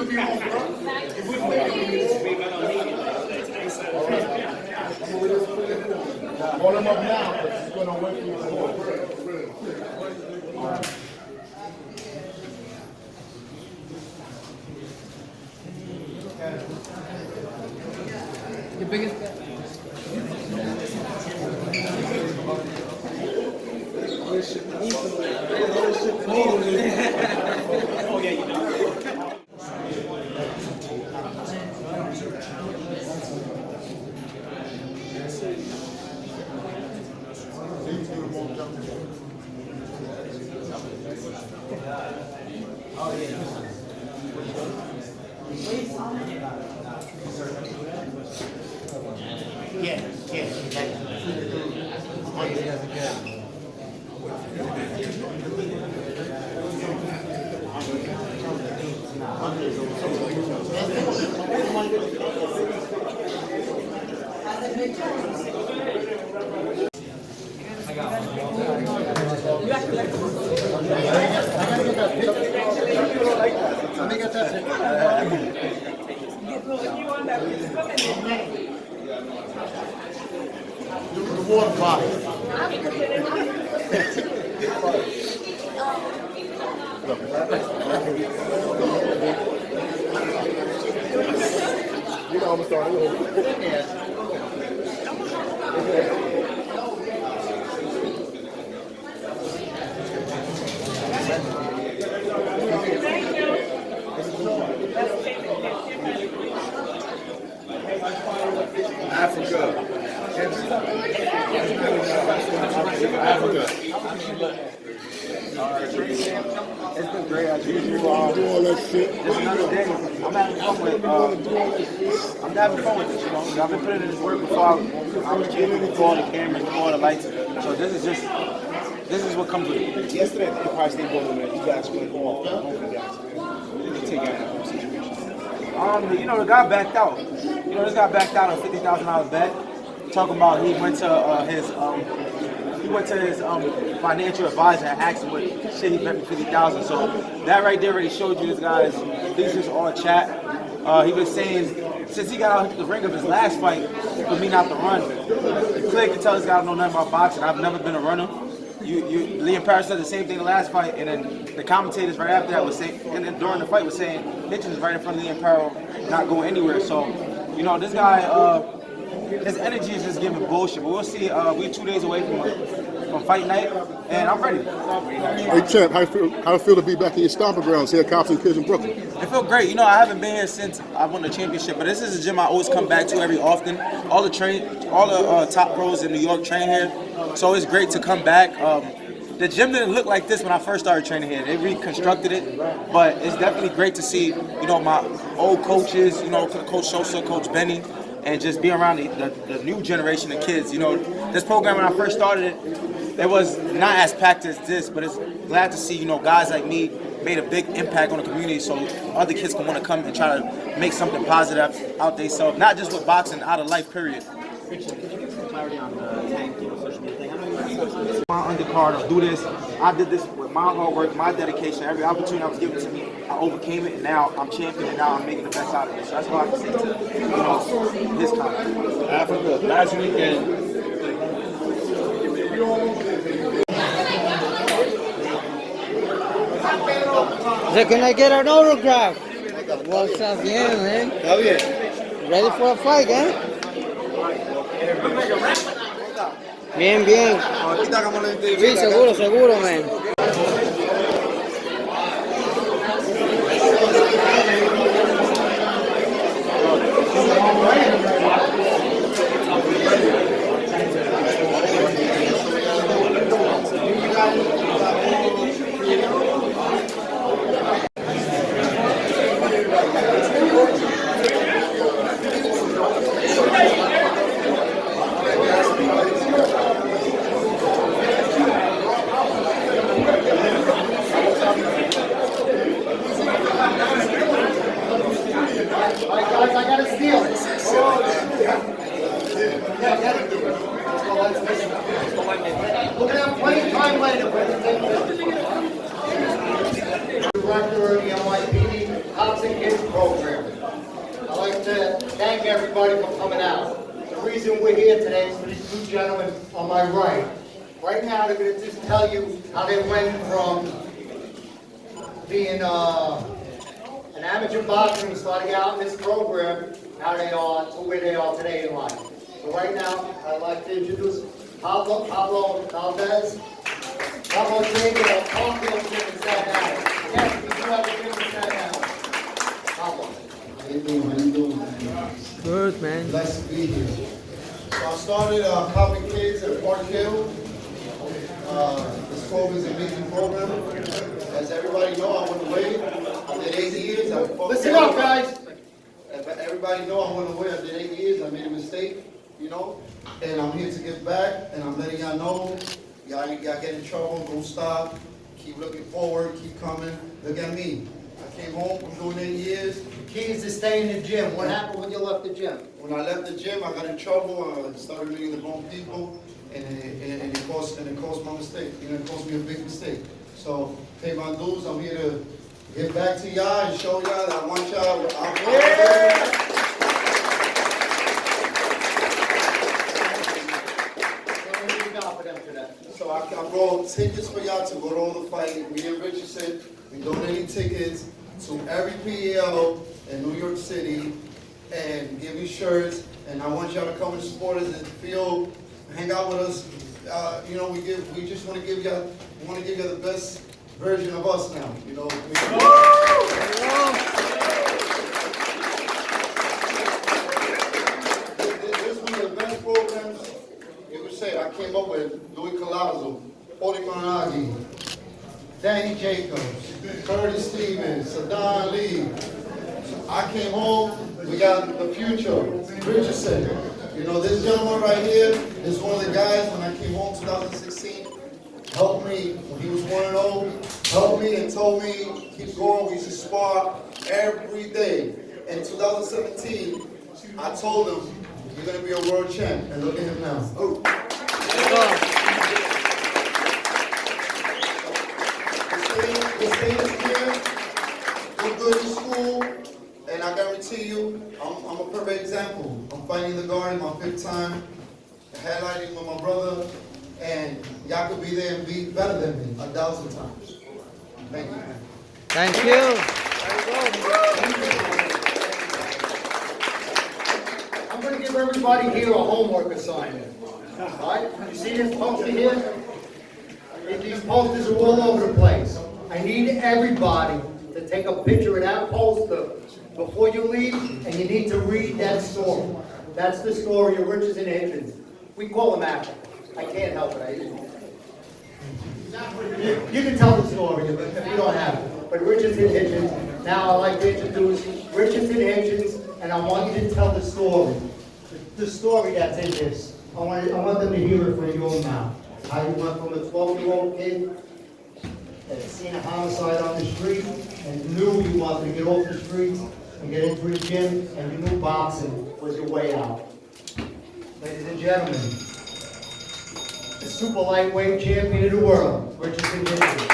Call him up now, but he's going to wait for you. Your biggest Oh yeah, you know. The water bottle. You know, I'm starting over. Africa. It's been great. I do all that shit. Just another day. I'm having fun with this, you know. I've been putting in this work before I was champion, before the cameras, before the lights. So this is what comes with it. Yesterday at the Empire State Building, man, you guys went off. What did you take out of that situation? You know, the guy backed out. You know, this guy backed out on $50,000 bet. Talking about he went to his financial advisor and asked him what shit he bet me $50,000. So that right there already showed you this guy's. These just all chat. He was saying since he got out of the ring of his last fight for me not to run. Clear can tell this guy I don't know nothing about boxing. I've never been a runner. Liam Parrish said the same thing the last fight, and then the commentators right after that was saying, and then during the fight was saying Hitchins is right in front of Liam Parrish, not going anywhere. So, you know, this guy, his energy is just giving bullshit. But we'll see. We're 2 days away from fight night, and I'm ready. Hey, champ, how you feel to be back in your stomping grounds here at Cops and Kids in Brooklyn? It felt great. You know, I haven't been here since I won the championship, but this is a gym I always come back to every often. All the top pros in New York train here, so it's great to come back. The gym didn't look like this when I first started training here. They reconstructed it, but it's definitely great to see, you know, my old coaches, you know, Coach Sosa, Coach Benny, and just be around the new generation of kids. You know, this program when I first started it was not as packed as this, but it's glad to see, you know, guys like me made a big impact on the community so other kids can want to come and try to make something positive out themselves, not just with boxing, out of life, period. Richard, could you give some clarity on the tank, you know, social media thing? I know you were My undercard, I'll do this. I did this with my hard work, my dedication, every opportunity that was given to me, I overcame it, and now I'm champion, and now I'm making the best out of it. So that's what I can say to, you know, this time. Africa, last weekend. So can I get an autograph? What's up, bien, man? Está bien. Ready for a fight, eh? Bien, bien. Sí, seguro, man. We're going to have plenty of time later. Director of the NYPD, Cops and Kids program. I'd like to thank everybody for coming out. The reason we're here today is for these two gentlemen on my right. Right now, they're going to just tell you how they went from being an amateur boxer starting out in this program, how they are to where they are today in life. So right now, I'd like to introduce Pablo Valdez. Pablo, take it up. Pablo, gym and sat down. Yes, we do have a gym and sat down. Pablo. How you doing, man? Good, man. Blessed to be here. So I started Cops&Kids at Park Hill. This program is an amazing program. As everybody know, I went away. I did 8 years. Listen up, guys. Everybody know I went away. I did 8 years. I made a mistake, you know. And I'm here to give back. And I'm letting y'all know, y'all get in trouble, don't stop. Keep looking forward, keep coming. Look at me. I came home from doing 8 years. The key is to stay in the gym. What happened when you left the gym? When I left the gym, I got in trouble. I started meeting the wrong people, and it cost my mistake. It cost me a big mistake. So, pay my dues. I'm here to get back to y'all and show y'all that I want y'all. So I brought tickets for y'all to go to all the fight. Me and Richardson, we donating tickets to every PL in New York City and give you shirts. And I want y'all to come and support us and feel, hang out with us. You know, we just want to give y'all, the best version of us now. You know. This was the best programs you could say. I came up with Louis Collazo, Oli Managi, Danny Jacobs, Curtis Stevens, Saddam Lee. I came home, we got the future, Richardson. You know, this gentleman right here is one of the guys when I came home 2016, helped me when he was 1-0, helped me and told me, keep going, we should spar every day. In 2017, I told him, you're going to be a world champ, and look at him now. Oh. The same is here, we're good in school, and I guarantee you, I'm a perfect example. I'm fighting in the garden my 5th time, highlighting with my brother, and y'all could be there and be better than me 1,000 times. Thank you. Thank you. I'm going to give everybody here a homework assignment. All right? You see this poster here? These posters are all over the place. I need everybody to take a picture of that poster before you leave, and you need to read that story. That's the story of Richardson and Hitchins. We call them actors. I can't help it. You can tell the story if you don't have it. But Richardson Hitchins, now I'd like to introduce Richardson Hitchins, and I want you to tell the story. The story that's in this. I want them to hear it from your own mouth. How you went from a 12-year-old kid that had seen a homicide on the street and knew you wanted to get off the streets and get into the gym, and you knew boxing was your way out. Ladies and gentlemen, the super lightweight champion of the world, Richardson Hitchins.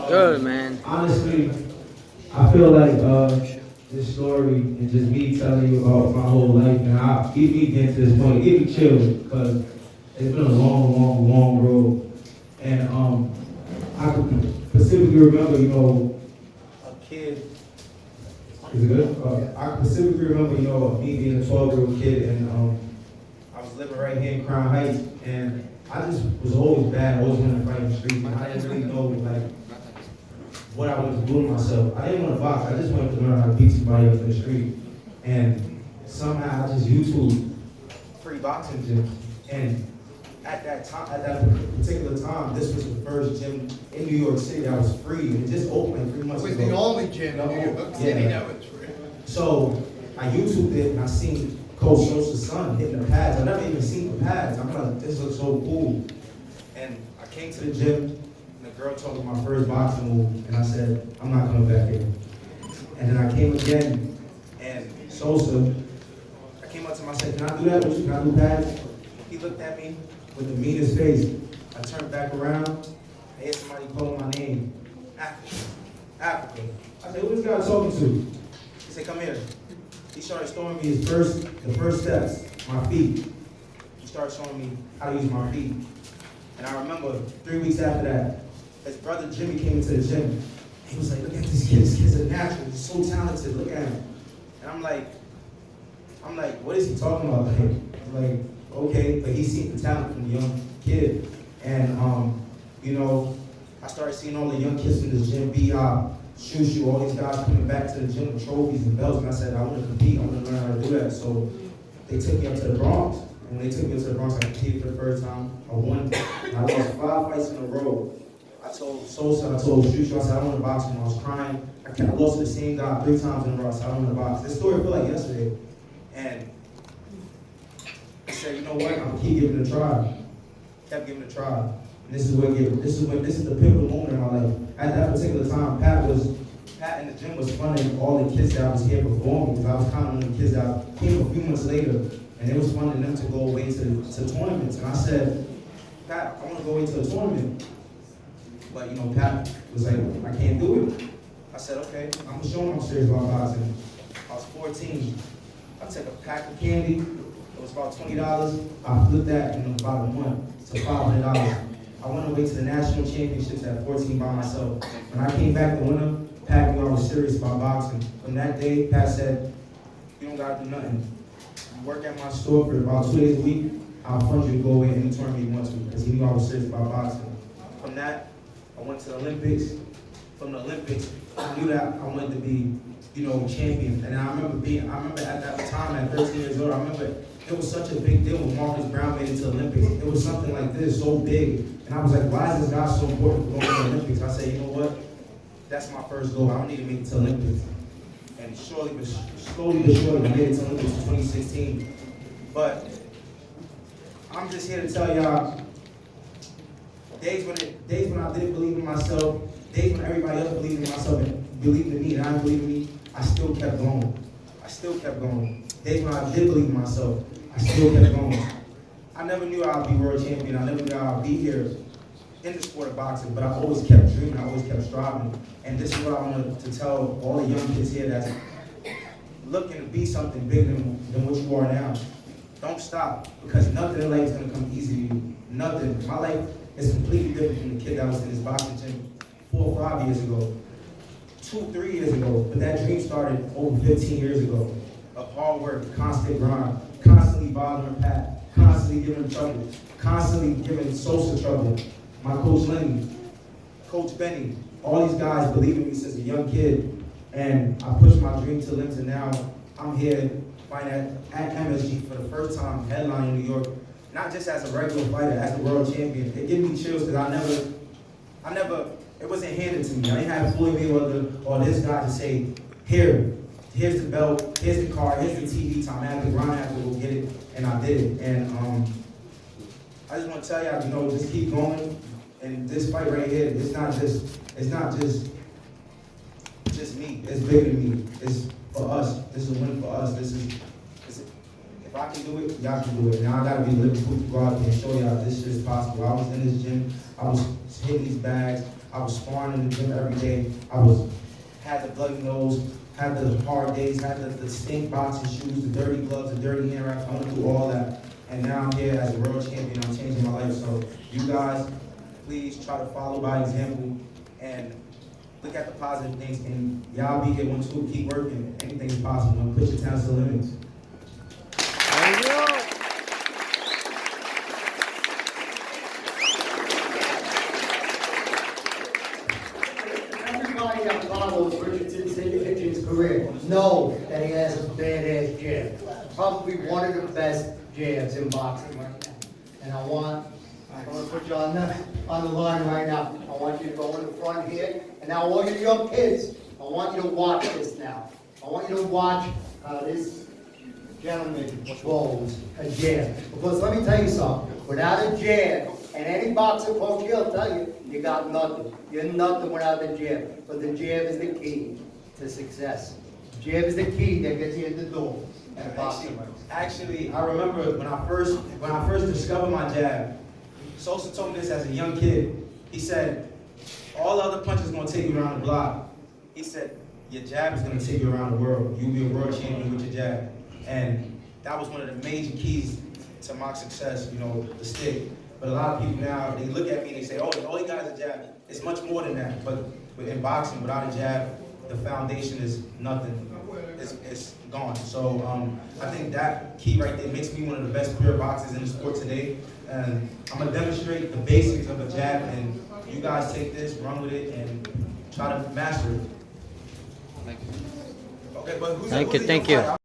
Good, man. Honestly, I feel like this story and just me telling you about my whole life, and keep me getting to this point, get me chilled, because it's been a long road. And I can specifically remember, you know, a kid. Is it good? I can specifically remember, you know, me being a 12-year-old kid, and I was living right here in Crown Heights, and I just was always bad. I always wanted to fight in the street, and I didn't really know like what I wanted to do to myself. I didn't want to box. I just wanted to learn how to beat somebody up in the street. And somehow I just YouTube free boxing gyms. And at that time, at that particular time, this was the first gym in New York City that was free. It just opened like 3 months ago. It was the only gym in New York City that was free. So I YouTubed it and I seen Coach Sosa's son hitting the pads. I never even seen the pads. I'm like, this looks so cool. And I came to the gym, and the girl told me my first boxing move, and I said, I'm not coming back here. And then I came again, and Sosa, I came up to him, I said, can I do that with you? Can I do pads? He looked at me with the meanest face. I I turned back around, I hear somebody calling my name. Africa. I said, who this guy talking to? He said, come here. He started showing me the first steps, my feet. He started showing me how to use my feet. And I remember 3 weeks after that, his brother Jimmy came into the gym. He was like, look at this kid. This kid's a natural. He's so talented. Look at him. And I'm like, what is he talking about? Like, okay, but he seen the talent from the young kid. And, you know, I started seeing all the young kids in this gym, B-Hop, Shoo, all these guys coming back to the gym with trophies and belts. And I said, I want to compete. I want to learn how to do that. So they took me up to the Bronx. And when they took me up to the Bronx, I competed for the first time. I won. I lost 5 fights in a row. I told Sosa, I told Shoo, I said, I don't want to box anymore. I was crying. I lost to the same guy 3 times in a row. I said, I don't want to box. This story felt like yesterday. And I said, you know what? I'm gonna keep giving it a try. Kept giving it a try. And this is the pivotal moment in my life. At that particular time, Pat in the gym was funding all the kids that was here performing, because I was kind of one of the kids that came a few months later, and it was funding them to go away to tournaments. And I said, Pat, I want to go away to a tournament. But you know, Pat was like, I can't do it. I said, okay, I'm gonna show him I'm serious about boxing. I was 14. I took a pack of candy. It was about $20. I flipped that in about a month to $500. I went away to the national championships at 14 by myself. When I came back the winner, Pat knew I was serious about boxing. From that day, Pat said, you don't gotta do nothing. You work at my store for about 2 days a week, I'll fund you to go away any tournament you want to, because he knew I was serious about boxing. From that, I went to the Olympics. From the Olympics, I knew that I wanted to be, you know, champion. And I remember at that time, at 13 years old, I remember it was such a big deal when Marcus Brown made it to the Olympics. It was something like this, so big. And I was like, why is this guy so important for going to the Olympics? I said, you know what? That's my first goal. I don't need to make it to the Olympics. And slowly but surely, I made it to the Olympics in 2016. But I'm just here to tell y'all, days when I didn't believe in myself, days when everybody else believed in myself and believed in me, and I didn't believe in me, I still kept going. I still kept going. Days when I did believe in myself, I still kept going. I never knew I'd be world champion. I never knew I'd be here in the sport of boxing, but I always kept dreaming. I always kept striving. And this is what I wanted to tell all the young kids here that's looking to be something bigger than what you are now. Don't stop, because nothing in life is going to come easy to you. Nothing. My life is completely different from the kid that was in this boxing gym 4 or 5 years ago, 2, 3 years ago. But that dream started over 15 years ago. Of hard work, constant grind, constantly bothering Pat, constantly giving him trouble, constantly giving Sosa trouble. My coach Lenny, Coach Benny, all these guys believe in me since a young kid, and I pushed my dream to the limits, and now I'm here fighting at MSG for the first time, headlining in New York, not just as a regular fighter, as the world champion. It gave me chills because I never, it wasn't handed to me. I didn't have Floyd Mayweather or this guy to say, here's the belt, here's the car, here's the TV time. I had to grind, I had to go get it, and I did it. And I just want to tell y'all, you know, just keep going. And this fight right here, it's not just me. It's bigger than me. It's for us. This is a win for us. If I can do it, y'all can do it. Now I gotta be living proof to go out there and show y'all this shit is possible. I was in this gym, I was hitting these bags, I was sparring in the gym every day. Had the bloody nose, had the hard days, had the stink boxing shoes, the dirty gloves, the dirty hand wraps. I went through all that. And now I'm here as a world champion. I'm changing my life. So you guys, please try to follow by example and look at the positive things. And y'all be here one too. Keep working. Anything's possible. Push your talents to the limits. There you go. Everybody that follows Hitchins' career know that he has a badass jab. Probably one of the best jabs in boxing right now. And I want to put you on the line right now. I want you to go in the front here. And now all you young kids, I want you to watch this now. I want you to watch this gentleman throws a jab. Because let me tell you something. Without a jab, and any boxer coach will tell you, you got nothing. You're nothing without the jab. But the jab is the key to success. The jab is the key that gets you in the door. Actually, I remember when I first discovered my jab, Sosa told me this as a young kid. He said, all the other punches are gonna take you around the block. He said, your jab is gonna take you around the world. You'll be a world champion with your jab. And that was one of the major keys to my success, you know, the stick. But a lot of people now, they look at me and they say, oh, all he got is a jab. It's much more than that. But in boxing, without a jab, the foundation is nothing. It's gone. So I think that key right there makes me one of the best career boxers in the sport today. And I'm gonna demonstrate the basics of a jab, and you guys take this, run with it, and try to master it. Okay, but who's Thank the you.